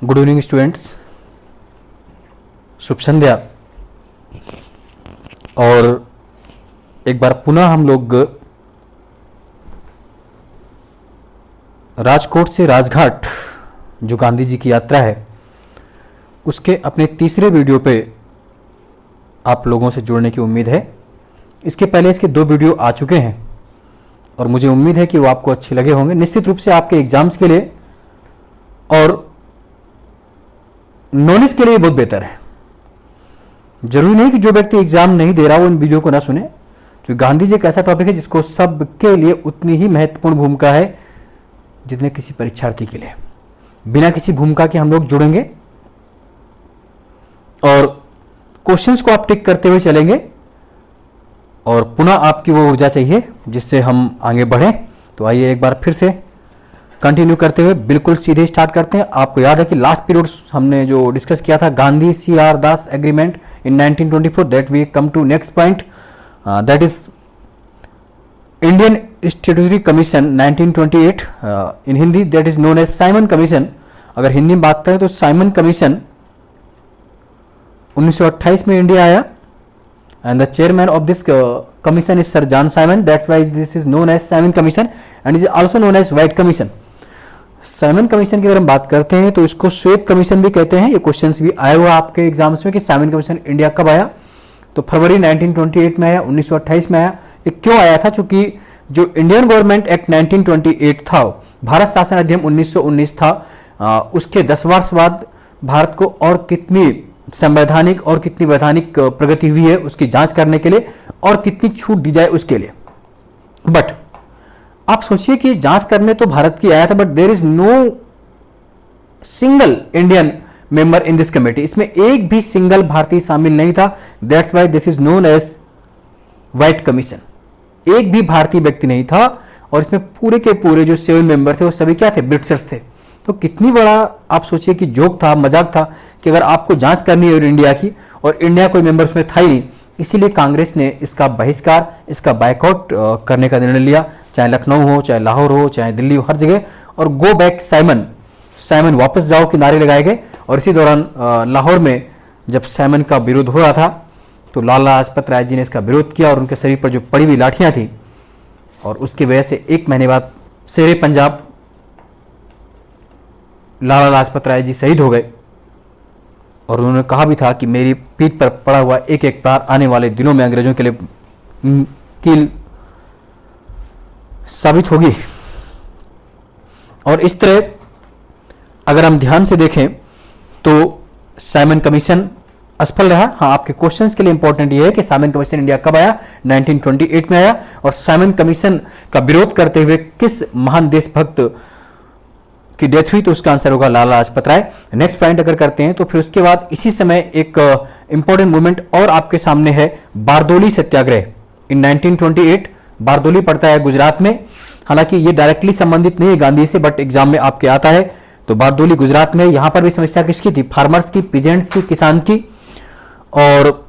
Good evening students, शुभ संध्या। और एक बार पुनः हम लोग राजकोट से राजघाट जो गांधी जी की यात्रा है उसके अपने तीसरे वीडियो पे आप लोगों से जुड़ने की उम्मीद है। इसके पहले इसके 2 वीडियो आ चुके हैं और मुझे उम्मीद है कि वो आपको अच्छे लगे होंगे। निश्चित रूप से आपके एग्जाम्स के लिए और नॉलेज के लिए बहुत बेहतर है। जरूरी नहीं कि जो व्यक्ति एग्जाम नहीं दे रहा वो इन वीडियो को ना सुने, क्योंकि गांधी जी एक ऐसा टॉपिक है जिसको सबके लिए उतनी ही महत्वपूर्ण भूमिका है जितने किसी परीक्षार्थी के लिए। बिना किसी भूमिका के हम लोग जुड़ेंगे और क्वेश्चंस को आप टिक करते हुए चलेंगे और पुनः आपकी वो ऊर्जा चाहिए जिससे हम आगे बढ़ें। तो आइए एक बार फिर से कंटिन्यू करते हुए बिल्कुल सीधे स्टार्ट करते हैं। आपको याद है कि लास्ट पीरियड हमने जो डिस्कस किया था Gandhi CR Das agreement in 1924, that we come to next point, that is Indian statutory commission 1928, in Hindi that is known as Simon commission. अगर हिंदी में बात करें तो साइमन कमीशन 1928 में इंडिया आया and the chairman of this commission is Sir John Simon. That's why this is known as Simon Commission and is also known as White Commission. Simon commission की अगर हम बात करते हैं तो इसको श्वेत कमीशन भी कहते हैं। ये क्वेश्चंस भी आया हुआ आपके एग्जाम्स में कि साइमन कमीशन इंडिया कब आया, तो फरवरी 1928 में आया, 1928 में आया। ये क्यों आया था? क्योंकि जो इंडियन गवर्नमेंट एक्ट 1928 था, भारत शासन अधिनियम 1919 था, उसके 10 वर्ष बाद भारत को और कितनी संवैधानिक और कितनी वैधानिक प्रगति हुई है उसकी जांच करने के लिए और कितनी छूट दी जाए उसके लिए। बट आप सोचिए कि जांच करने तो भारत की आया था, but there is no single Indian member in this committee. इसमें एक भी सिंगल भारतीय शामिल नहीं था। That's why this is known as white commission. एक भी भारतीय व्यक्ति नहीं था और इसमें पूरे के पूरे जो 7 मेंबर थे वो सभी क्या थे? ब्रिटिशर्स थे। तो कितनी बड़ा आप सोचिए कि जोक था, मजाक था कि अगर आपको जांच करनी है इंडिया की और इंडिया कोई मेंबर उसमें था ही नहीं, इसीलिए कांग्रेस ने इसका बहिष्कार, इसका बायकॉट करने का निर्णय लिया, चाहे लखनऊ हो, चाहे लाहौर हो, चाहे दिल्ली हो, हर जगह। और गो बैक साइमन, साइमन वापस जाओ के नारे लगाए गए। और इसी दौरान लाहौर में जब साइमन का विरोध हो रहा था तो लाला लाजपत राय जी ने इसका विरोध किया और उनके शरीर पर जो पड़ी हुई लाठियां थी, और उसकी वजह से 1 महीने बाद शेरे पंजाब लाला लाजपत राय जी शहीद हो गए। और उन्होंने कहा भी था कि मेरी पीठ पर पड़ा हुआ एक एक प्रहार आने वाले दिनों में अंग्रेजों के लिए कील साबित होगी। और इस तरह अगर हम ध्यान से देखें तो साइमन कमीशन असफल रहा। हाँ, आपके क्वेश्चंस के लिए इंपॉर्टेंट ये है कि साइमन कमीशन इंडिया कब आया? 1928 में आया। और साइमन कमीशन का विरोध करते हुए किस महान देशभक्त की डेथ हुई? तो उसका आंसर होगा लाला लाजपत राय। नेक्स्ट पॉइंट अगर करते हैं तो फिर उसके बाद इसी समय एक इंपॉर्टेंट मूवमेंट और आपके सामने है, बारदोली सत्याग्रह इन 1928। बारदोली पड़ता है गुजरात में। हालांकि ये डायरेक्टली संबंधित नहीं है गांधी से, बट एग्जाम में आपके आता है। तो बारदोली गुजरात में, यहां पर भी समस्या किसकी थी? फार्मर्स की, पीजेंट्स की, किसान की। और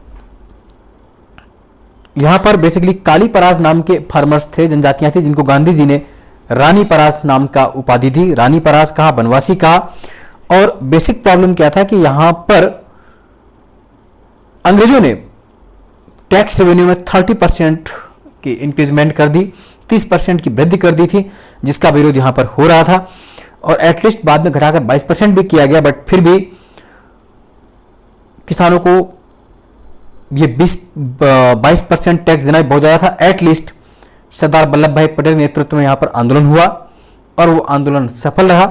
यहां पर बेसिकली काली पराज नाम के फार्मर्स थे, जनजातियां थी, जिनको गांधी जी ने रानी परास नाम का उपाधि दी। रानी परास कहा, बनवासी कहा। और बेसिक प्रॉब्लम क्या था कि यहां पर अंग्रेजों ने टैक्स रेवेन्यू में 30% की इंक्रीजमेंट कर दी, 30% की वृद्धि कर दी थी, जिसका विरोध यहां पर हो रहा था। और एटलीस्ट बाद में घटाकर 22% भी किया गया, बट फिर भी किसानों को ये 22% टैक्स देना बहुत ज्यादा था। एटलीस्ट सरदार वल्लभ भाई पटेल के नेतृत्व में यहां पर आंदोलन हुआ और वो आंदोलन सफल रहा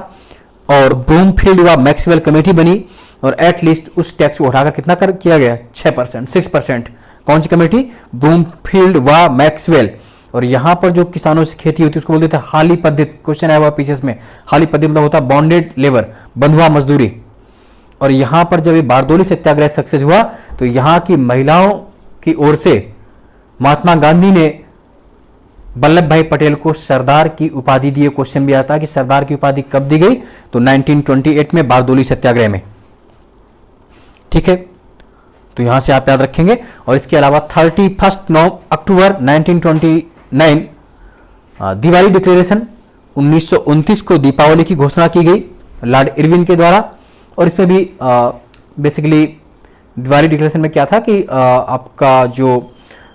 और ब्रूमफील्ड व मैक्सवेल कमेटी बनी और एटलीस्ट उस टैक्स को उठाकर कितना कर किया गया? 6%, 6%। कौन सी कमेटी? ब्रूमफील्ड व मैक्सवेल। और यहां पर जो किसानों से खेती होती है उसको बोलते थे हाली पद्धति। क्वेश्चन आया हुआ पीसीएस में, हाली पद्धति मतलब होता बॉन्डेड लेबर, बंधुआ मजदूरी। और यहां पर जब ये बारदोली सत्याग्रह सक्सेस हुआ तो यहां की महिलाओं की ओर से महात्मा गांधी ने वल्लभ भाई पटेल को सरदार की उपाधि दी। क्वेश्चन भी आता है कि सरदार की उपाधि कब दी गई? तो 1928 में बारदोली सत्याग्रह में। ठीक है, तो यहां से आप याद रखेंगे। और इसके अलावा 31 अक्टूबर 1929 दिवाली डिक्लेरेशन, 1929 को दीपावली की घोषणा की गई लॉर्ड इरविन के द्वारा। और इसमें भी बेसिकली दिवाली डिक्लेरेशन में क्या था कि आपका जो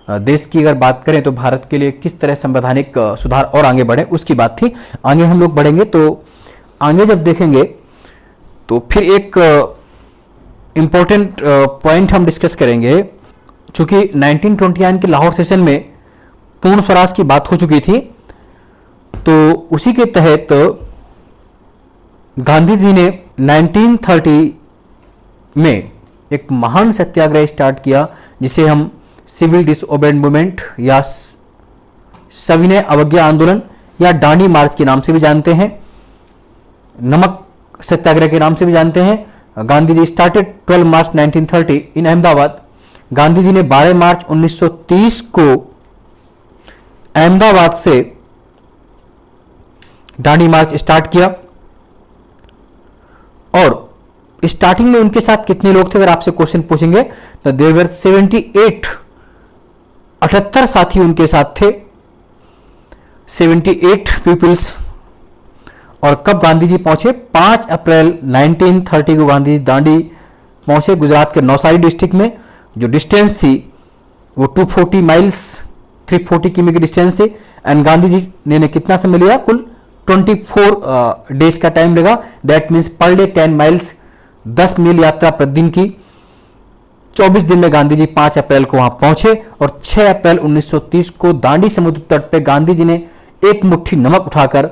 देश की अगर बात करें तो भारत के लिए किस तरह संवैधानिक सुधार और आगे बढ़े उसकी बात थी। आगे हम लोग बढ़ेंगे तो आगे जब देखेंगे तो फिर एक इम्पोर्टेंट पॉइंट हम डिस्कस करेंगे। चूंकि 1929 के लाहौर सेशन में पूर्ण स्वराज की बात हो चुकी थी, तो उसी के तहत गांधी जी ने 1930 में एक महान सत्याग्रह स्टार्ट किया जिसे हम सिविल डिसओबेडेंट मूवमेंट या सविनय अवज्ञा आंदोलन या डांडी मार्च के नाम से भी जानते हैं, नमक सत्याग्रह के नाम से भी जानते हैं। गांधी जी स्टार्टेड 12 मार्च 1930 इन अहमदाबाद। गांधी जी ने 12 मार्च 1930 को अहमदाबाद से डांडी मार्च स्टार्ट किया और स्टार्टिंग में उनके साथ कितने लोग थे अगर आपसे क्वेश्चन पूछेंगे तो देयर वर 78 साथी उनके साथ थे, 78 पीपल्स। और कब गांधी जी पहुंचे? 5 अप्रैल 1930 को गांधी जी दांडी पहुंचे, गुजरात के नवसारी डिस्ट्रिक्ट में। जो डिस्टेंस थी वो 240 माइल्स 340 किमी की डिस्टेंस थी। एंड गांधी जी ने कितना समय लिया? कुल 24 डेज का टाइम लगा। That means per day 10 miles, 10 मील यात्रा प्रतिदिन की। 24 दिन में गांधी जी 5 अप्रैल को वहां पहुंचे और 6 अप्रैल 1930 को दांडी समुद्र तट पे गांधी जी ने एक मुट्ठी नमक उठाकर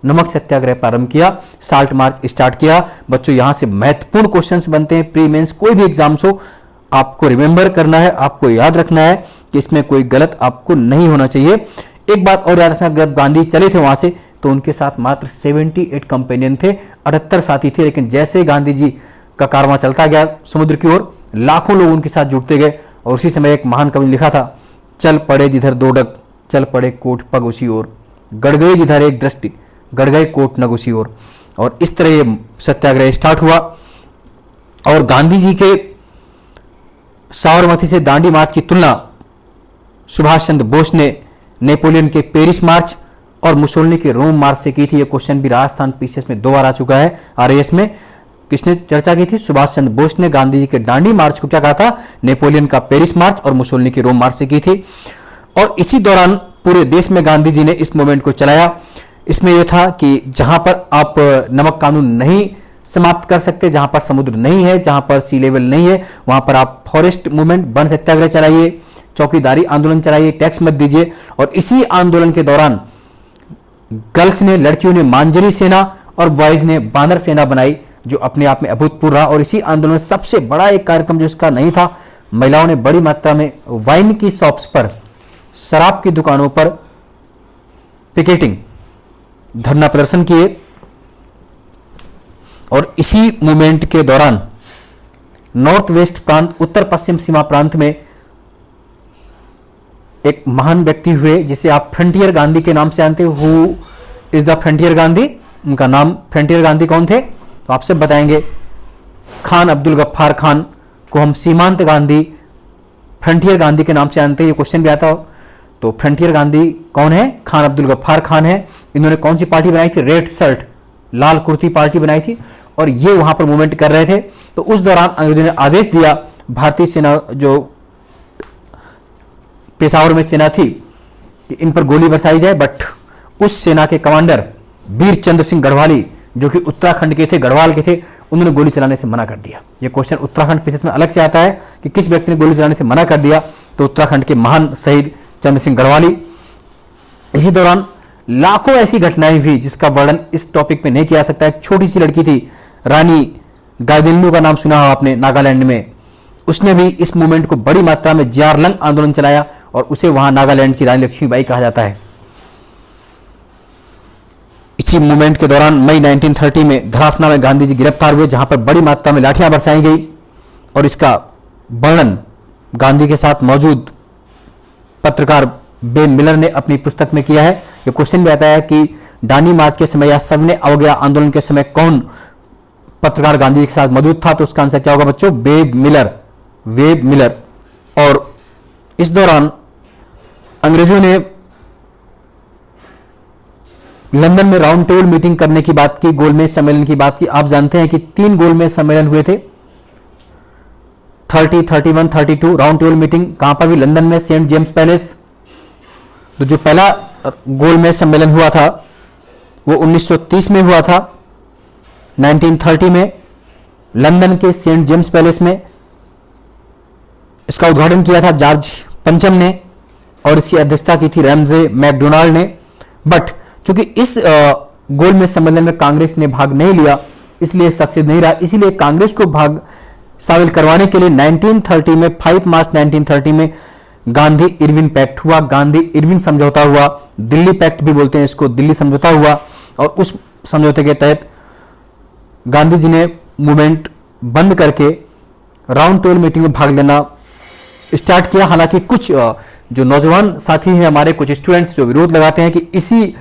नमक सत्याग्रह प्रारंभ किया, साल्ट मार्च स्टार्ट किया। बच्चों यहां से महत्वपूर्ण क्वेश्चंस बनते हैं प्री मेंस कोई भी एग्जाम्स हो, आपको रिमेंबर करना है, आपको याद रखना है कि इसमें कोई गलत आपको नहीं होना चाहिए। एक बात और याद रखना, जब गांधी चले थे वहां से तो उनके साथ मात्र 78 कंपेनियन थे, 78 साथी थे। लेकिन जैसे गांधी जी का कारवां चलता गया समुद्र की ओर, लाखों लोग उनके साथ जुड़ते गए। और उसी समय एक महान कवि ने लिखा था, चल पड़े जिधर दो डग, चल पड़े कोट पग उसी ओर, गड़ गई जिधर एक दृष्टि, गड़ गए कोट नग उसी ओर। और इस तरह ये सत्याग्रह स्टार्ट हुआ। और गांधी जी के साबरमती से दांडी मार्च की तुलना सुभाष चंद्र बोस ने नेपोलियन के पेरिस मार्च और मुसोलिनी के रोम मार्च से की थी। ये क्वेश्चन भी राजस्थान पीसीएस में 2 बार आ चुका है। आरएएस में किसने चर्चा की थी? सुभाष चंद्र बोस ने गांधी जी के दांडी मार्च को क्या कहा था? नेपोलियन का पेरिस मार्च और मुसोलिनी की रोम मार्च से की थी। और इसी दौरान पूरे देश में गांधी जी ने इस मूवमेंट को चलाया। इसमें यह था कि जहां पर आप नमक कानून नहीं समाप्त कर सकते, जहां पर समुद्र नहीं है, जहां पर सी लेवल नहीं है, वहां पर आप फॉरेस्ट मूवमेंट, वन सत्याग्रह चलाइए, चौकीदारी आंदोलन चलाइए, टैक्स मत दीजिए। और इसी आंदोलन के दौरान गर्ल्स ने, लड़कियों ने मांजरी सेना और बॉयज ने बानर सेना बनाई, जो अपने आप में अभूतपूर्व रहा। और इसी आंदोलन में सबसे बड़ा एक कार्यक्रम जो इसका नहीं था, महिलाओं ने बड़ी मात्रा में वाइन की शॉप्स पर, शराब की दुकानों पर पिकेटिंग, धरना प्रदर्शन किए। और इसी मूवमेंट के दौरान नॉर्थ वेस्ट प्रांत, उत्तर पश्चिम सीमा प्रांत में एक महान व्यक्ति हुए जिसे आप फ्रंटियर गांधी के नाम से जानते हो। Who is the frontier Gandhi? उनका नाम फ्रंटियर गांधी कौन थे तो आप सब बताएंगे। खान अब्दुल गफ्फार खान को हम सीमांत गांधी, फ्रंटियर गांधी के नाम से जानते हैं। ये क्वेश्चन भी आता हो तो फ्रंटियर गांधी कौन है? खान अब्दुल गफ्फार खान है। इन्होंने कौन सी पार्टी बनाई थी? रेड शर्ट, लाल कुर्ती पार्टी बनाई थी और ये वहां पर मूवमेंट कर रहे थे। तो उस दौरान अंग्रेजों ने आदेश दिया, भारतीय सेना जो पेशावर में सेना थी, कि इन पर गोली बरसाई जाए। बट उस सेना के कमांडर वीर चंद्र सिंह गढ़वाली, जो कि उत्तराखंड के थे, गढ़वाल के थे, उन्होंने गोली चलाने से मना कर दिया। यह क्वेश्चन उत्तराखंड पीसीएस में अलग से आता है कि किस व्यक्ति ने गोली चलाने से मना कर दिया, तो उत्तराखंड के महान शहीद चंद्र सिंह गढ़वाली। इसी दौरान लाखों ऐसी घटनाएं हुई जिसका वर्णन इस टॉपिक में नहीं किया सकता। एक छोटी सी लड़की थी, रानी गाइदिन्लू का नाम सुना हो आपने, नागालैंड में। उसने भी इस मूवमेंट को बड़ी मात्रा में जारलंग आंदोलन चलाया और उसे वहां नागालैंड की रानी लक्ष्मीबाई कहा जाता है। इसी मूवमेंट के दौरान मई 1930 में धरासना में गांधी जी गिरफ्तार हुए, जहां पर बड़ी मात्रा में लाठियां बरसाई गई। और इसका वर्णन गांधी के साथ मौजूद पत्रकार बे मिलर ने अपनी पुस्तक में किया है। यह क्वेश्चन भी आता है कि दांडी मार्च के समय या सबने अवज्ञा आंदोलन के समय कौन पत्रकार गांधी जी के साथ मौजूद था, तो उसका आंसर क्या होगा बच्चों? Web Miller, web Miller. और इस दौरान अंग्रेजों ने लंदन में राउंड टेबल मीटिंग करने की बात की, गोलमेज सम्मेलन की बात की। आप जानते हैं कि 3 गोलमेज सम्मेलन हुए थे, 30, 31, 32 राउंड टेबल मीटिंग कहां पर भी, लंदन में सेंट जेम्स पैलेस। तो जो पहला गोलमेज सम्मेलन हुआ था वो 1930 में हुआ था, 1930 में लंदन के सेंट जेम्स पैलेस में। इसका उद्घाटन किया था जॉर्ज पंचम ने और इसकी अध्यक्षता की थी रैमजे मैकडोनाल्ड ने। बट चूंकि इस गोलमेज सम्मेलन में कांग्रेस ने भाग नहीं लिया, इसलिए सक्सेस नहीं रहा, इसीलिए कांग्रेस को भाग शामिल करवाने के लिए 1930 में 5 मार्च 1930 में गांधी इरविन पैक्ट हुआ, गांधी इरविन समझौता हुआ, दिल्ली पैक्ट भी बोलते हैं इसको, दिल्ली समझौता हुआ। और उस समझौते के तहत गांधी जी ने मूवमेंट बंद करके राउंड टेबल मीटिंग में भाग लेना स्टार्ट किया। हालांकि कुछ जो नौजवान साथी हैं हमारे, कुछ स्टूडेंट्स जो विरोध लगाते हैं कि इसी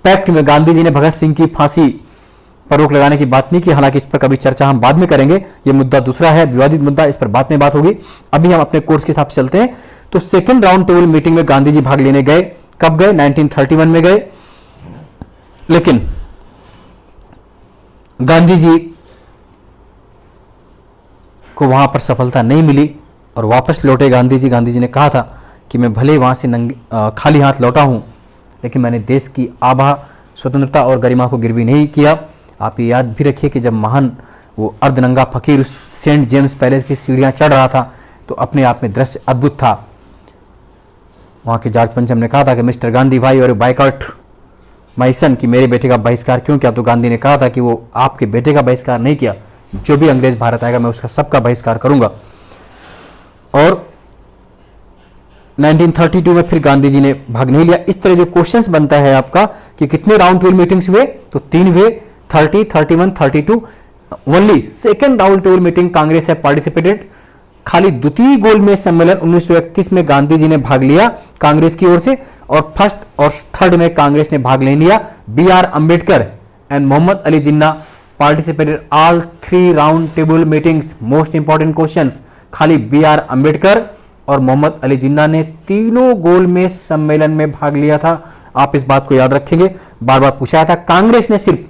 पैक्ट में गांधी जी ने भगत सिंह की फांसी पर रोक लगाने की बात नहीं की। हालांकि इस पर कभी चर्चा हम बाद में करेंगे, यह मुद्दा दूसरा है, विवादित मुद्दा, इस पर बाद में बात होगी। अभी हम अपने कोर्स के हिसाब से चलते हैं। तो सेकेंड राउंड टेबल मीटिंग में गांधी जी भाग लेने गए। कब गए? 1931 में गए। लेकिन गांधी जी को वहां पर सफलता नहीं मिली और वापस लौटे गांधी जी। गांधी जी ने कहा था कि मैं भले वहां से खाली हाथ लौटा हूं, लेकिन मैंने देश की आभा, स्वतंत्रता और गरिमा को गिरवी नहीं किया। आप ये याद भी रखिए कि जब महान वो अर्धनंगा फकीर उस सेंट जेम्स पैलेस की सीढ़ियां चढ़ रहा था तो अपने आप में दृश्य अद्भुत था। वहां के जॉर्ज पंचम ने कहा था कि मिस्टर गांधी भाई और बाइकआउट माय सन, कि मेरे बेटे का बहिष्कार क्यों किया? तो गांधी ने कहा था कि वो आपके बेटे का बहिष्कार नहीं किया, जो भी अंग्रेज भारत आएगा मैं उसका सबका बहिष्कार करूंगा। और 1932 में फिर गांधी जी ने भाग नहीं लिया। इस तरह जो क्वेश्चंस बनता है आपका कि कितने राउंड टेबल मीटिंग्स हुए, तो 3 हुए, 30, 31, 32। Only second round table meeting Congress है पार्टिसिपेटेड। खाली द्वितीय गोलमेज सम्मेलन 1931 में गांधी जी ने भाग लिया कांग्रेस की ओर से, और फर्स्ट और थर्ड में कांग्रेस ने भाग नहीं लिया। B R. Ambedkar and Mohammad Ali Jinnah participated all 3 round table meetings. Most important questions, खाली बी.आर. अंबेडकर और मोहम्मद अली जिन्ना ने तीनों गोलमेज सम्मेलन में भाग लिया था। आप इस बात को याद रखेंगे, बार बार पूछा था। कांग्रेस ने सिर्फ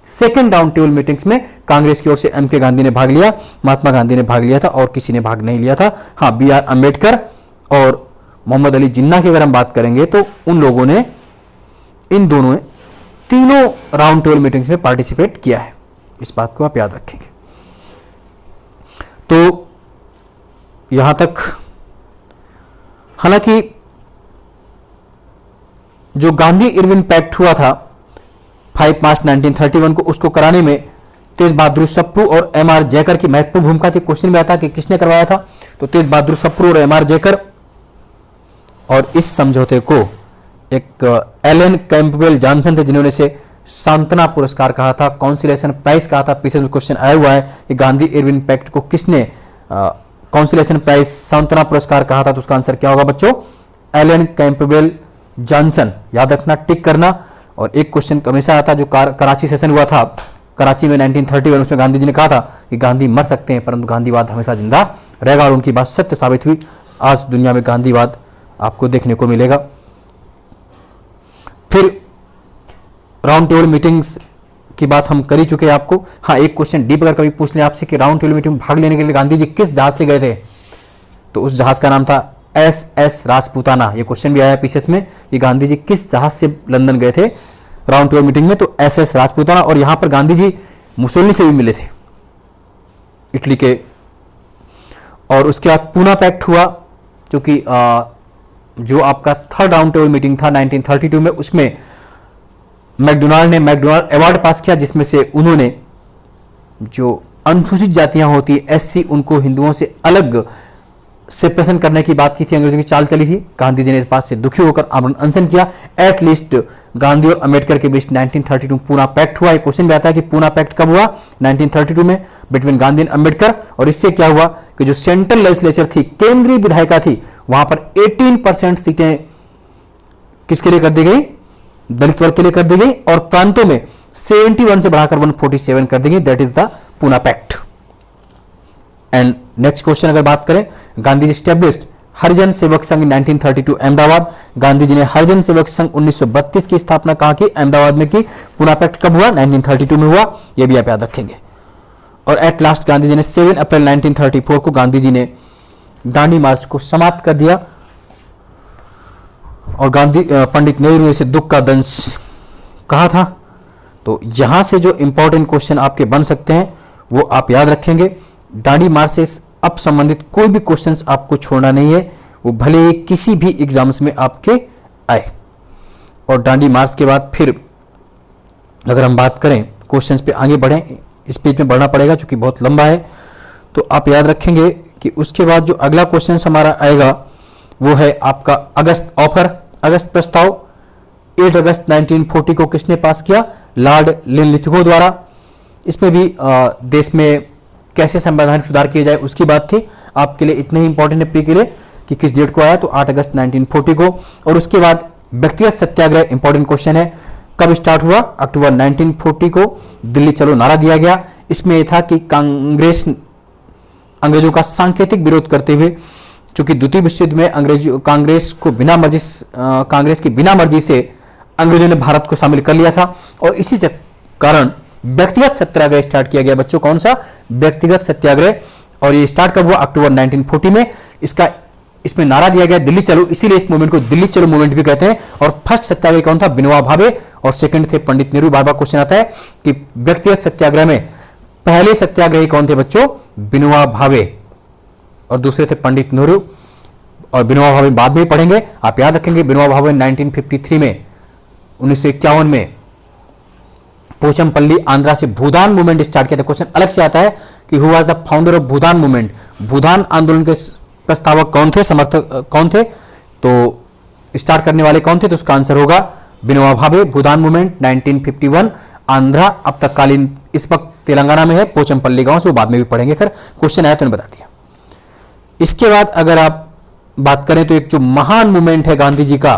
सेकेंड राउंड टेबल मीटिंग्स में कांग्रेस की ओर से एम के गांधी ने भाग लिया, महात्मा गांधी ने भाग लिया था और किसी ने भाग नहीं लिया था। हाँ, बी.आर. अंबेडकर और मोहम्मद अली जिन्ना की अगर हम बात करेंगे तो उन लोगों ने, इन दोनों ने तीनों राउंड टेबल मीटिंग्स में पार्टिसिपेट किया है। इस बात को आप याद रखेंगे। तो यहां तक, हालांकि जो गांधी इरविन पैक्ट हुआ था 5 मार्च 1931 को, उसको कराने में तेज बहादुर सप्रू और एम.आर. जयकर की महत्वपूर्ण भूमिका थी। क्वेश्चन में आता कि किसने करवाया था, तो तेज बहादुर सप्रू और एम.आर. जयकर। और इस समझौते को एक एलन कैंपबेल जॉनसन थे जिन्होंने इसे सांत्वना पुरस्कार कहा था, कॉन्सिलेशन प्राइज कहा था। पीछे में क्वेश्चन आया हुआ है कि गांधी इरविन पैक्ट को किसने कॉन्सिलेशन प्राइज, सांत्वना पुरस्कार कहा था, तो उसका आंसर क्या होगा बच्चों? Alan Campbell Johnson. याद रखना, टिक करना। और एक क्वेश्चन हमेशा आता जो कराची सेशन हुआ था कराची में 1931, उसमें गांधी जी ने कहा था कि गांधी मर सकते हैं परंतु गांधीवाद हमेशा जिंदा रहेगा, और उनकी बात सत्य साबित हुई। आज दुनिया में गांधीवाद आपको देखने को मिलेगा। फिर राउंड टेबल मीटिंग्स की बात हम कर ही चुके हैं आपको। हाँ, एक क्वेश्चन डीप अगर कभी पूछ लें आपसे कि राउंड टेबल मीटिंग में भाग लेने के लिए गांधी जी किस जहाज से गए थे, तो उस जहाज का नाम था एस राजपूताना। ये क्वेश्चन भी आया पीछे में, ये गांधी जी किस जहाज से लंदन गए थे राउंड टेबल मीटिंग में, तो एस राजपूताना। और यहां पर गांधी जी मुसोलिनी से भी मिले थे, इटली के। और उसके बाद पूना पैक्ट हुआ, क्योंकि जो आपका थर्ड राउंड टेबल मीटिंग था 1932 में, उसमें मैकडोनाल्ड ने मैकडोनाल्ड अवार्ड पास किया, जिसमें से उन्होंने जो अनुसूचित जातियां होती है एससी, उनको हिंदुओं से अलग सेपरेशन करने की बात की थी, अंग्रेजों की चाल चली थी। गांधी जी ने इस बात से दुखी होकर आमरण अनशन किया। एट लीस्ट गांधी और अंबेडकर के बीच 1932 पूना पैक्ट हुआ। एक क्वेश्चन भी आता है कि पूना पैक्ट कब हुआ? 1932 में, बिटवीन गांधी एंड अंबेडकर। और इससे क्या हुआ कि जो सेंट्रल लेजिस्लेचर थी, केंद्रीय विधायिका थी, वहां पर 18% सीटें किसके लिए कर दी गई? दलित वर्ग के लिए कर दी गई। और प्रांतों में 71 से बढ़ाकर 147 कर दी गई। That is the Poona pact. And next question अगर बात करें, गांधी जी स्टैब्लिश्ड हरिजन सेवक संघ 1932 अहमदाबाद, गांधी जी ने हरिजन सेवक संघ 1932 की स्थापना कहाँ की? अहमदाबाद में की। पुणे पैक्ट कब हुआ? 1932 में हुआ, यह भी आप याद रखेंगे। और एट लास्ट गांधी जी ने 7 अप्रैल 1934 को गांधी जी ने दांडी मार्च को समाप्त कर दिया। और पंडित नेहरू ने इसे दुख का दंश कहा था। तो यहां से जो इंपॉर्टेंट क्वेश्चन आपके बन सकते हैं वो आप याद रखेंगे। दांडी मार्च से अब संबंधित कोई भी क्वेश्चंस आपको छोड़ना नहीं है, वो भले ही किसी भी एग्जाम्स में आपके आए। और दांडी मार्च के बाद फिर अगर हम बात करें क्वेश्चंस पे आगे बढ़ें, इस पेज में बढ़ना पड़ेगा क्योंकि बहुत लंबा है, तो आप याद रखेंगे कि उसके बाद जो अगला क्वेश्चन हमारा आएगा वो है आपका अगस्त ऑफर, अगस्त प्रस्ताव। 8 अगस्त 1940 को किसने पास किया? लॉर्ड लिनलिथगो द्वारा। इसमें भी देश में कैसे संवैधानिक सुधार किए जाए उसकी बात थी। आपके लिए इतने ही इंपॉर्टेंट है प्री के लिए कि किस डेट को आया, तो 8 अगस्त 1940 को। और उसके बाद व्यक्तिगत सत्याग्रह इंपॉर्टेंट क्वेश्चन है, कब स्टार्ट हुआ? अक्टूबर 1940 को दिल्ली चलो नारा दिया गया। इसमें यह था कि कांग्रेस अंग्रेजों का सांकेतिक विरोध करते हुए, चूंकि द्वितीय विश्व युद्ध में कांग्रेस की बिना मर्जी से अंग्रेजों ने भारत को शामिल कर लिया था, और इसी कारण व्यक्तिगत सत्याग्रह स्टार्ट किया गया। बच्चों कौन सा? व्यक्तिगत सत्याग्रह। और ये स्टार्ट कब हुआ? अक्टूबर 1940 में। इसमें नारा दिया गया दिल्ली चलो, इसीलिए इस मूवमेंट को दिल्ली चलो मूवमेंट भी कहते हैं। और फर्स्ट सत्याग्रह कौन था? विनोबा भावे। और सेकंड थे पंडित नेहरू। बार बार क्वेश्चन आता है कि व्यक्तिगत सत्याग्रह में पहले सत्याग्रही कौन थे बच्चों? विनोबा भावे। और दूसरे थे पंडित नेहरू। और विनोबा भावे बाद में पढ़ेंगे, आप याद रखेंगे। विनोबा भावे 1953 में 1951 में पोचमपल्ली आंध्रा से भूदान मूवमेंट स्टार्ट किया था। क्वेश्चन अलग से आता है कि who was the founder of Bhoodan movement? Bhoodan आंदोलन के प्रस्तावक कौन थे, समर्थक कौन थे, तो स्टार्ट करने वाले कौन थे? तो उसका आंसर होगा विनोबा भावे। भूदान मूवमेंट 1951 आंध्रा, अब तत्कालीन इस वक्त तेलंगाना में है, पोचमपल्ली गांव से, वो बाद में भी पढ़ेंगे। खैर क्वेश्चन आया तो बता दिया। इसके बाद अगर आप बात करें तो एक जो महान मूवमेंट है गांधी जी का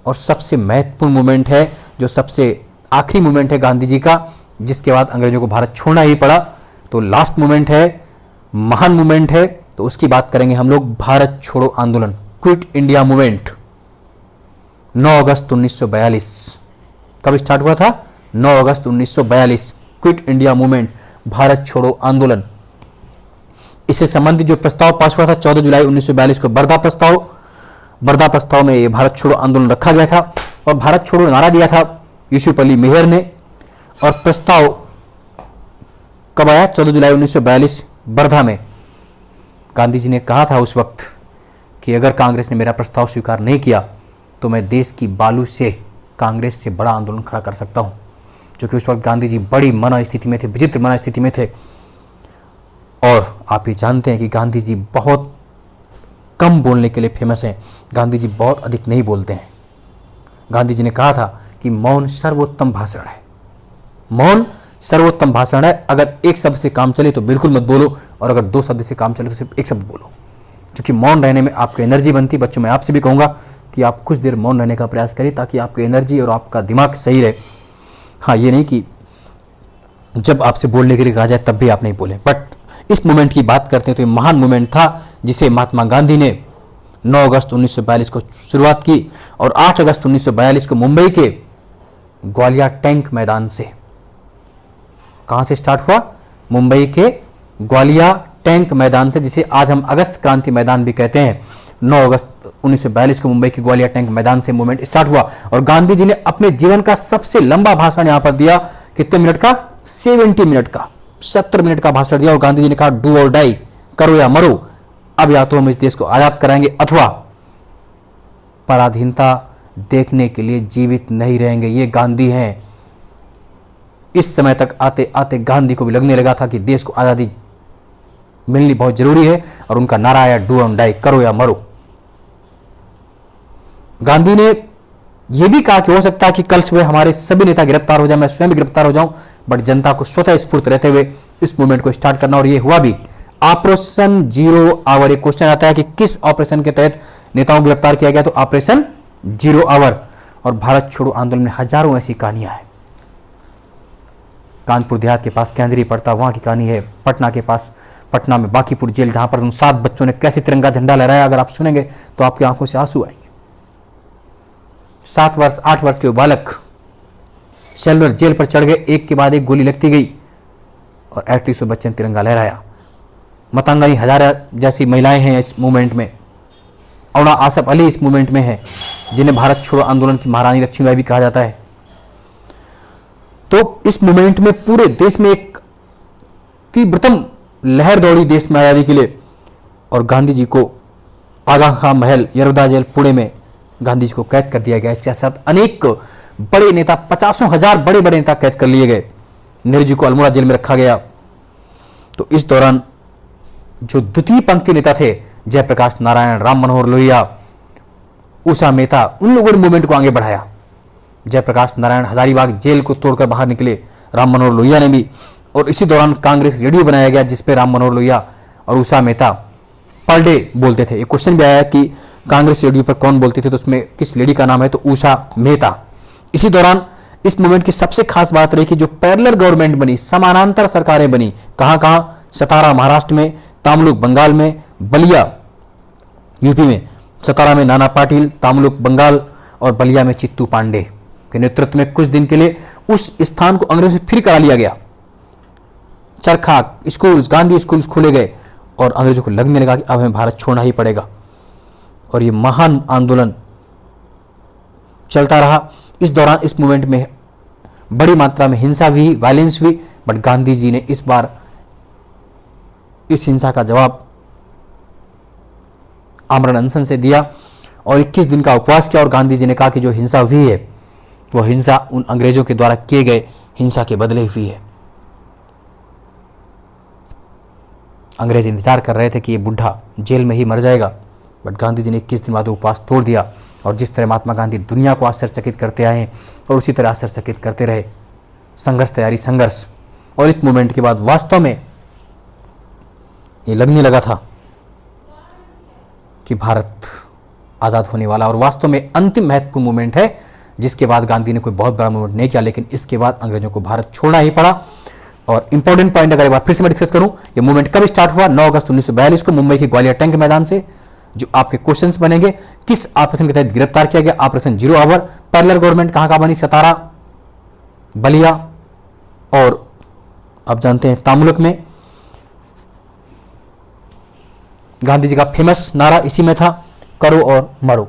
और सबसे महत्वपूर्ण मूवमेंट है, जो सबसे आखिरी मूवमेंट है गांधी जी का, जिसके बाद अंग्रेजों को भारत छोड़ना ही पड़ा, तो लास्ट मूवमेंट है, महान मूवमेंट है, तो उसकी बात करेंगे हम लोग। भारत छोड़ो आंदोलन, क्विट इंडिया मूवमेंट 9 अगस्त 1942। कब स्टार्ट हुआ था? 9 अगस्त 1942। क्विट इंडिया मूवमेंट, भारत छोड़ो आंदोलन। इससे संबंधित जो प्रस्ताव पास हुआ था 14 जुलाई 1942 को, बर्धा प्रस्ताव। बर्धा प्रस्ताव में ये भारत छोड़ो आंदोलन रखा गया था और भारत छोड़ो नारा दिया था यूसुफ अली मेहर ने। और प्रस्ताव कब आया? 14 जुलाई 1942 बर्धा में। गांधी जी ने कहा था उस वक्त कि अगर कांग्रेस ने मेरा प्रस्ताव स्वीकार नहीं किया तो मैं देश की बालू से कांग्रेस से बड़ा आंदोलन खड़ा कर सकता हूं। क्योंकि उस वक्त गांधी जी बड़ी मना स्थिति में थे, विचित्र मना स्थिति में थे। और आप ये जानते हैं कि गांधी जी बहुत कम बोलने के लिए फेमस हैं। गांधी जी बहुत अधिक नहीं बोलते हैं। गांधी जी ने कहा था कि मौन सर्वोत्तम भाषण है। मौन सर्वोत्तम भाषण है। अगर एक शब्द से काम चले तो बिल्कुल मत बोलो, और अगर 2 शब्द से काम चले तो सिर्फ एक शब्द बोलो, क्योंकि मौन रहने में आपको एनर्जी बनती। बच्चों मैं आपसे भी कहूँगा कि आप कुछ देर मौन रहने का प्रयास करिए ताकि आपकी एनर्जी और आपका दिमाग सही रहे। हाँ, ये नहीं कि जब आपसे बोलने के लिए कहा जाए तब भी आप नहीं बोलें। बट इस मूवमेंट की बात करते हैं तो ये महान मूवमेंट था जिसे महात्मा गांधी ने 9 अगस्त 1942 को शुरुआत की और 8 अगस्त 1942 को मुंबई के ग्वालियर टैंक मैदान से, कहां से स्टार्ट हुआ? मुंबई के ग्वालियर टैंक मैदान से, जिसे आज हम अगस्त क्रांति मैदान भी कहते हैं। 9 अगस्त 1942 को मुंबई के ग्वालियर टैंक मैदान से मूवमेंट स्टार्ट हुआ और गांधी जी ने अपने जीवन का सबसे लंबा भाषण यहां पर दिया। कितने मिनट का? 70 मिनट का, 70 मिनट का भाषण दिया। और गांधी जी ने कहा डू और डाई, करो या मरो, अब या तो हम इस देश को आजाद कराएंगे अथवा पराधीनता देखने के लिए जीवित नहीं रहेंगे। ये गांधी हैं। इस समय तक आते आते गांधी को भी लगने लगा था कि देश को आजादी मिलनी बहुत जरूरी है और उनका नारा आया डू और डाई, करो या मरो। गांधी ने यह भी कहा कि हो सकता है कि कल सुबह हमारे सभी नेता गिरफ्तार हो जाए, मैं स्वयं भी गिरफ्तार हो जाऊं, बट जनता को स्वतः स्फूर्त रहते हुए इस मूवमेंट को स्टार्ट करना, और ये हुआ भी। ऑपरेशन 0 आवर, एक क्वेश्चन आता है कि किस ऑपरेशन के तहत नेताओं को गिरफ्तार किया गया? तो ऑपरेशन 0 आवर। और भारत छोड़ो आंदोलन में हजारों ऐसी कहानियां हैं। कानपुर देहात के पास केंद्रीय पड़ता, वहां की कहानी है। पटना के पास पटना में बांकीपुर जेल, जहां पर उन 7 बच्चों ने कैसे तिरंगा झंडा लहराया, अगर आप सुनेंगे तो आपकी आंखों से आंसू आएंगे। 7 वर्ष 8 वर्ष के बालक सेलुलर जेल पर चढ़ गए, एक के बाद एक गोली लगती गई और एटलीस्ट बच्चे ने तिरंगा लहराया। मतंगानी हजारा जैसी महिलाएं हैं इस मूवमेंट में, अरुणा आसफ अली इस मूवमेंट में है, जिन्हें भारत छोड़ो आंदोलन की महारानी लक्ष्मीबाई भी कहा जाता है। तो इस मूवमेंट में पूरे देश में एक तीव्रतम लहर दौड़ी देश में आज़ादी के लिए, और गांधी जी को आगा खां महल यरवदा जेल पुणे में गांधी जी को कैद कर दिया गया। इसके साथ अनेक बड़े नेता, 50,000 बड़े बड़े नेता कैद कर लिए गए। नेहरू जी को अल्मोड़ा जेल में रखा गया। तो इस दौरान जो द्वितीय पंक्ति नेता थे, जयप्रकाश नारायण, राम मनोहर लोहिया, उषा मेहता, उन लोगों ने मूवमेंट को आगे बढ़ाया। जयप्रकाश नारायण हजारीबाग जेल को तोड़कर बाहर निकले, राम मनोहर लोहिया ने भी। और इसी दौरान कांग्रेस रेडियो बनाया गया, जिसपे राम मनोहर लोहिया और उषा मेहता पर डे बोलते थे। एक क्वेश्चन भी आया कि कांग्रेस रेडियो पर कौन बोलते थे, तो उसमें किस लेडी का नाम है, तो उषा मेहता। इसी दौरान इस मूवमेंट की सबसे खास बात रही कि जो पैरेलल गवर्नमेंट बनी, समानांतर सरकारें बनी, कहां कहां, सतारा महाराष्ट्र में, तामलुक बंगाल में, बलिया यूपी में। सतारा में नाना पाटिल, तामलुक बंगाल और बलिया में चित्तू पांडे के नेतृत्व में कुछ दिन के लिए उस स्थान को अंग्रेजों से फिर करा लिया गया। चरखा स्कूल्स, गांधी स्कूल्स खोले गए और अंग्रेजों को लगने लगा कि अब हमें भारत छोड़ना ही पड़ेगा। और ये महान आंदोलन चलता रहा। इस दौरान इस मूवमेंट में बड़ी मात्रा में हिंसा भी, वायलेंस भी, बट गांधी जी ने इस बार इस हिंसा का जवाब आमरण अनशन से दिया और 21 दिन का उपवास किया। और गांधी जी ने कहा कि जो हिंसा हुई है वो हिंसा उन अंग्रेजों के द्वारा किए गए हिंसा के बदले हुई है। अंग्रेज इंतजार कर रहे थे कि ये बुढ़ा जेल में ही मर जाएगा, बट गांधी जी ने 21 दिन बाद उपवास तोड़ दिया। और जिस तरह महात्मा गांधी दुनिया को आश्चर्यचकित करते आए हैं और उसी तरह आश्चर्यचकित करते रहे। संघर्ष तैयारी संघर्ष। और इस मूवमेंट के बाद वास्तव में ये लगने लगा था कि भारत आज़ाद होने वाला, और वास्तव में अंतिम महत्वपूर्ण मूवमेंट है, जिसके बाद गांधी ने कोई बहुत बड़ा मूवमेंट नहीं किया, लेकिन इसके बाद अंग्रेजों को भारत छोड़ना ही पड़ा। और इंपॉर्टेंट पॉइंट अगर एक बार फिर से मैं डिस्कस करूं, ये मूवमेंट कब स्टार्ट हुआ, 9 अगस्त 1942 को मुंबई के ग्वालियर टैंक मैदान से। जो आपके क्वेश्चंस बनेंगे, किस ऑपरेशन के तहत गिरफ्तार किया गया, operation zero hour. Parallel government कहां कहां बनी, सतारा, बलिया और आप जानते हैं तामुलक में। गांधी जी का फेमस नारा इसी में था, करो और मरो।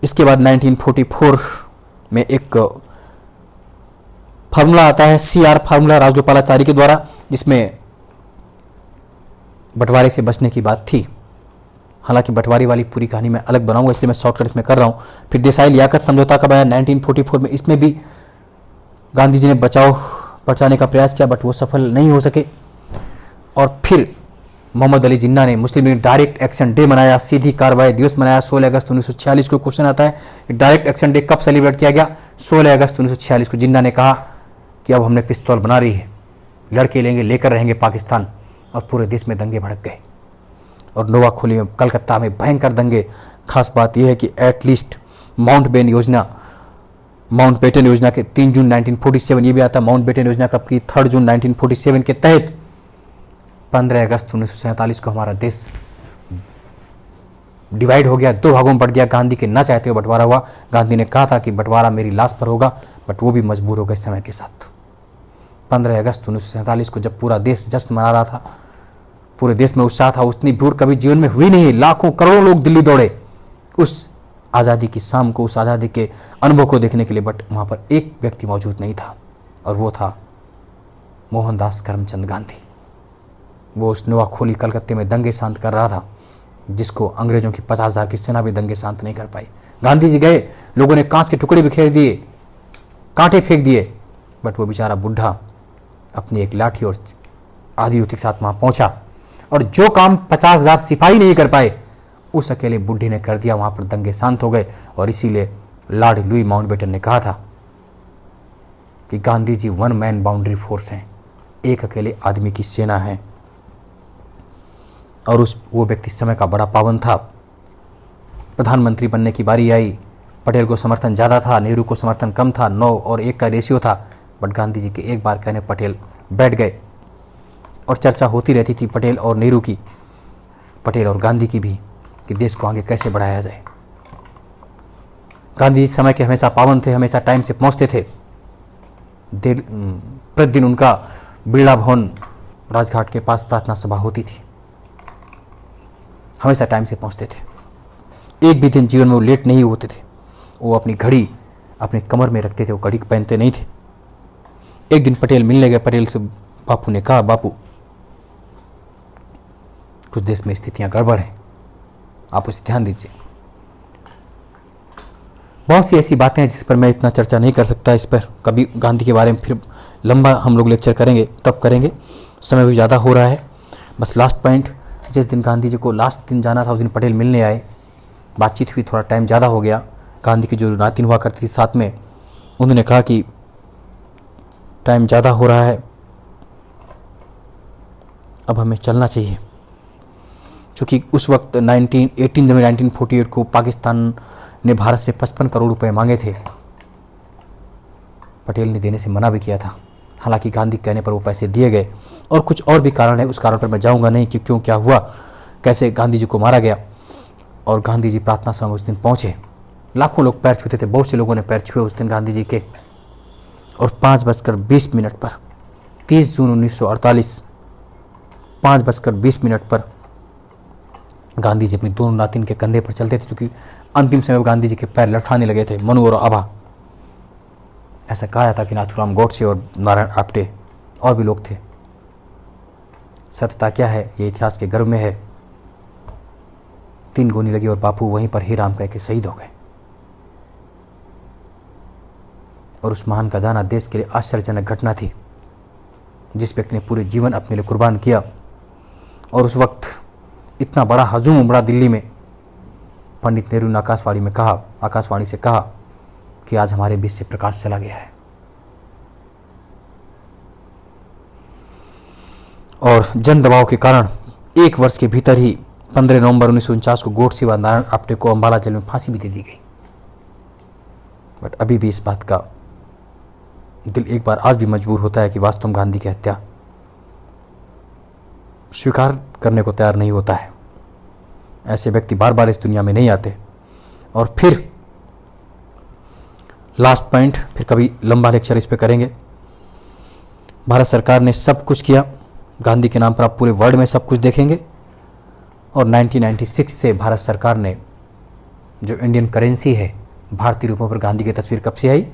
इसके बाद 1944 में एक फार्मूला आता है, CR फार्मूला, राजगोपालाचारी के द्वारा, जिसमें बंटवारे से बचने की बात थी। हालांकि बंटवारे वाली पूरी कहानी मैं अलग बनाऊंगा, इसलिए मैं शॉर्टकट इसमें कर रहा हूं। फिर देसाई लियाकत समझौता कब आया, 1944 में। इसमें भी गांधी जी ने बचाने का प्रयास किया, बट वो सफल नहीं हो सके। और फिर मोहम्मद अली जिन्ना ने मुस्लिम लीग डायरेक्ट एक्शन डे मनाया, सीधी कार्रवाई दिवस मनाया 16 अगस्त 1946 को। क्वेश्चन आता है डायरेक्ट एक्शन डे कब सेलिब्रेट किया गया, 16 अगस्त 1946 को। जिन्ना ने कहा कि अब हमने पिस्तौल बना रही है, लड़के लेंगे, लेकर रहेंगे पाकिस्तान। और पूरे देश में दंगे भड़क गए और नोवाखोली में, कलकत्ता में भयंकर दंगे। खास बात यह है कि एटलीस्ट माउंटबेटन योजना के 3 जून 1947 ये भी आता है। माउंटबेटन योजना कब की, 3 जून 1947 के तहत 15 अगस्त 1947 को हमारा देश डिवाइड हो गया, 2 भागों में बढ़ गया। गांधी के ना चाहते हुए बंटवारा हुआ। गांधी ने कहा था कि बंटवारा मेरी लाश पर होगा, बट वो भी मजबूर हो गए समय के साथ। 15 अगस्त 1947 को जब पूरा देश जश्न मना रहा था, पूरे देश में उत्साह था, उतनी भीड़ कभी जीवन में हुई नहीं। लाखों करोड़ों लोग दिल्ली दौड़े उस आज़ादी की शाम को, उस आज़ादी के अनुभव को देखने के लिए। बट वहाँ पर एक व्यक्ति मौजूद नहीं था, और वो था मोहनदास करमचंद गांधी। वो उस नोवाखोली कलकत्ते में दंगे शांत कर रहा था, जिसको अंग्रेजों की 50,000 की सेना भी दंगे शांत नहीं कर पाई। गांधी जी गए, लोगों ने कांच के टुकड़े बिखेर दिए, कांटे फेंक दिए, बट वो बेचारा बुढ़ा अपनी एक लाठी और आधी युवती के साथ वहाँ पहुँचा, और जो काम 50,000 सिपाही नहीं कर पाए, उस अकेले बुढ़े ने कर दिया। वहाँ पर दंगे शांत हो गए। और इसीलिए लॉर्ड लुई माउंटबेटन ने कहा था कि Gandhi ji 1 man boundary force हैं, एक अकेले आदमी की सेना है। और वो व्यक्ति समय का बड़ा पाबंद था। प्रधानमंत्री बनने की बारी आई, पटेल को समर्थन ज़्यादा था, नेहरू को समर्थन कम था, 9 और 1 का रेशियो था। बट गांधी जी के एक बार कहने पटेल बैठ गए और चर्चा होती रहती थी पटेल और नेहरू की, पटेल और गांधी की भी, कि देश को आगे कैसे बढ़ाया जाए। गांधी जी समय के हमेशा पाबंद थे, हमेशा टाइम से पहुंचते थे। प्रतिदिन उनका बिरला भवन राजघाट के पास प्रार्थना सभा होती थी, हमेशा टाइम से पहुंचते थे। एक भी दिन जीवन में वो लेट नहीं होते थे। वो अपनी घड़ी अपने कमर में रखते थे, वो घड़ी पहनते नहीं थे। एक दिन पटेल मिलने गए। पटेल से बापू ने कहा, बापू कुछ देश में स्थितियां गड़बड़ हैं, आप उसे ध्यान दीजिए। बहुत सी ऐसी बातें हैं जिस पर मैं इतना चर्चा नहीं कर सकता। इस पर कभी गांधी के बारे में फिर लंबा हम लोग लेक्चर करेंगे, तब करेंगे, समय भी ज़्यादा हो रहा है। बस लास्ट पॉइंट, जिस दिन गांधी जी को लास्ट दिन जाना था उस दिन पटेल मिलने आए, बातचीत हुई, थोड़ा टाइम ज़्यादा हो गया। गांधी की जो नातिन हुआ करती थी साथ में, उन्होंने कहा कि टाइम ज़्यादा हो रहा है, अब हमें चलना चाहिए। चूँकि उस वक्त 18 जनवरी 1948 को पाकिस्तान ने भारत से 55 करोड़ रुपए मांगे थे। पटेल ने देने से मना भी किया था, हालांकि गांधी के कहने पर वो पैसे दिए गए। और कुछ और भी कारण है, उस कारण पर मैं जाऊंगा नहीं कि क्यों क्या हुआ, कैसे गांधी जी को मारा गया। और गांधी जी प्रार्थना सभा में उस दिन पहुंचे, लाखों लोग पैर छूते थे, बहुत से लोगों ने पैर छुए उस दिन गांधी जी के। और 5:20 पर 30 जून 1948 5:20 पर गांधी जी अपनी दोनों नातिन के कंधे पर चलते थे, क्योंकि अंतिम समय में गांधी जी के पैर लटकाने लगे थे, मनु और आभा। ऐसा कहा था कि नाथूराम गोडसे और नारायण आप्टे और भी लोग थे। सत्यता क्या है, ये इतिहास के गर्भ में है। 3 गोली लगी और बापू वहीं पर ही राम कह के शहीद हो गए। और उस महान का जाना देश के लिए आश्चर्यजनक घटना थी, जिस व्यक्ति ने पूरे जीवन अपने लिए कुर्बान किया। और उस वक्त इतना बड़ा हजूम उमड़ा दिल्ली में। पंडित नेहरू ने आकाशवाणी से कहा कि आज हमारे बीच से प्रकाश चला गया है। और जन दबाव के कारण 1 वर्ष के भीतर ही 15 नवंबर 1949 को गोडसे व नारायण आप्टे को अंबाला जेल में फांसी भी दे दी गई। बट अभी भी इस बात का दिल एक बार आज भी मजबूर होता है कि वास्तव में गांधी की हत्या स्वीकार करने को तैयार नहीं होता है। ऐसे व्यक्ति बार बार इस दुनिया में नहीं आते। और फिर लास्ट पॉइंट, फिर कभी लंबा लेक्चर इस पे करेंगे। भारत सरकार ने सब कुछ किया गांधी के नाम पर, आप पूरे वर्ल्ड में सब कुछ देखेंगे। और 1996 से भारत सरकार ने जो इंडियन करेंसी है, भारतीय रुपयों पर गांधी की तस्वीर कब से आई,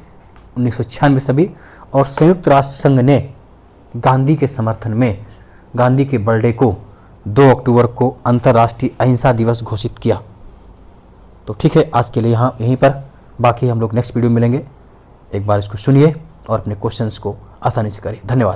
1996 सभी। और संयुक्त राष्ट्र संघ ने गांधी के समर्थन में गांधी के बर्थडे को 2 अक्टूबर को अंतर्राष्ट्रीय अहिंसा दिवस घोषित किया। तो ठीक है, आज के लिए यहीं पर, बाकी हम लोग नेक्स्ट वीडियो में मिलेंगे। एक बार इसको सुनिए और अपने क्वेश्चंस को आसानी से करिए। धन्यवाद।